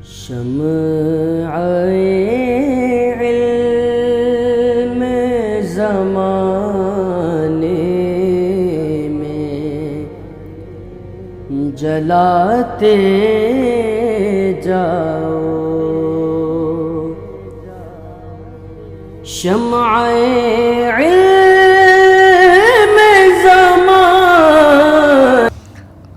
شمع علم زمانے میں جلاتے جاؤ، شمع علم زمان۔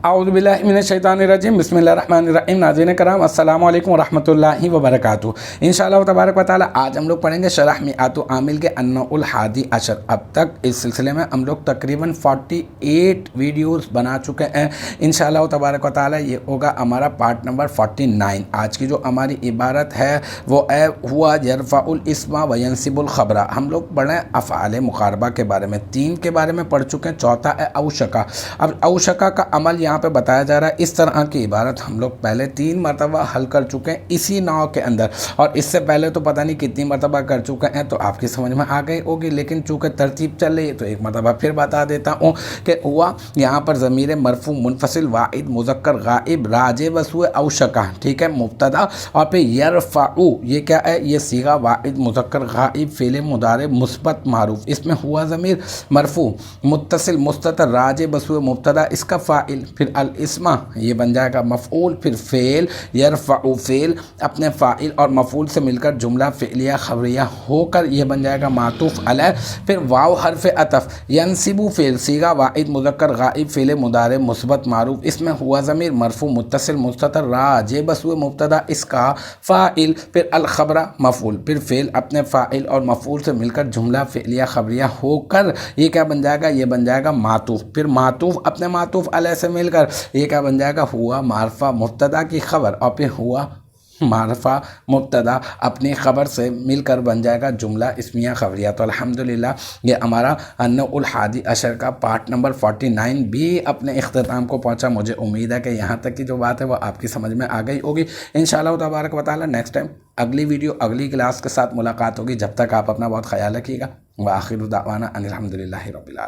اعوذ باللہ من الشیطان الرجیم، بسم اللہ الرحمن الرحیم۔ ناظرین کرام، السلام علیکم ورحمۃ اللہ وبرکاتہ۔ انشاءاللہ تبارک و تعالی آج ہم لوگ پڑھیں گے شرح میعات عامل کے النوع الحادی عشر۔ اب تک اس سلسلے میں ہم لوگ تقریباً 48 ویڈیوز بنا چکے ہیں۔ انشاءاللہ تبارک و تعالی یہ ہوگا ہمارا پارٹ نمبر 49۔ آج کی جو ہماری عبارت ہے وہ ہے ہوا یرفع الاسم وینصب الخبر۔ ہم لوگ پڑھیں افعال مقاربہ کے بارے میں، 3 کے بارے میں پڑھ چکے ہیں، چوتھا ہے اوشکا۔ اب اوشکا کا عمل یہاں پہ بتایا جا رہا ہے۔ اس طرح کی عبارت ہم لوگ پہلے 3 مرتبہ حل کر چکے ہیں اسی نوع کے اندر، اور اس سے پہلے تو پتہ نہیں کتنی مرتبہ کر چکے ہیں، تو آپ کی سمجھ میں آ گئی ہوگی، لیکن چونکہ ترتیب چل رہی ہے تو ایک مرتبہ پھر بتا دیتا ہوں کہ ہوا یہاں پر ضمیر مرفوع منفصل واحد مذکر غائب راجع وسوء اوشکا، ٹھیک ہے، مبتدا، اور پھر یرفع، یہ کیا ہے، یہ صیغہ واحد مذکر غائب فعل مضارع مثبت معروف، اس میں ہوا ضمیر مرفوع متصل مستتر راجع وسوء مبتدا، اس کا فاعل، پھر الاسم یہ بن جائے گا مفعول، پھر فعل یرفع فعل اپنے فاعل اور مفعول سے مل کر جملہ فعلیہ خبریہ ہو کر یہ بن جائے گا معطوف علیہ، پھر واو حرف عطف، ینصب فعل صیغہ واحد مذکر غائب فعل مضارع مثبت معروف، اس میں ہوا ضمیر مرفوع متصل مستتر راجع وسوء مبتدا، اس کا فاعل، پھر الخبر مفعول، پھر فعل اپنے فاعل اور مفعول سے مل کر جملہ فعلیہ خبریہ ہو کر یہ کیا بن جائے گا، یہ بن جائے گا معطوف، پھر معطوف اپنے معطوف علیہ سے مل کر یہ کیا بن جائے گا، ہوا معرفہ مبتدا کی خبر، اور پھر ہوا معرفہ مبتدا اپنی خبر سے مل کر بن جائے گا جملہ اسمیہ خبریہ۔ تو الحمدللہ یہ ہمارا النوع الحادی عشر کا پارٹ نمبر 49 بھی اپنے اختتام کو پہنچا۔ مجھے امید ہے کہ یہاں تک کی جو بات ہے وہ آپ کی سمجھ میں آ گئی ہوگی۔ انشاءاللہ تبارک و تعالی نیکسٹ ٹائم اگلی ویڈیو اگلی کلاس کے ساتھ ملاقات ہوگی۔ جب تک آپ اپنا بہت خیال رکھیے گا۔ وآخر دعوانا ان الحمدللہ رب العالمین۔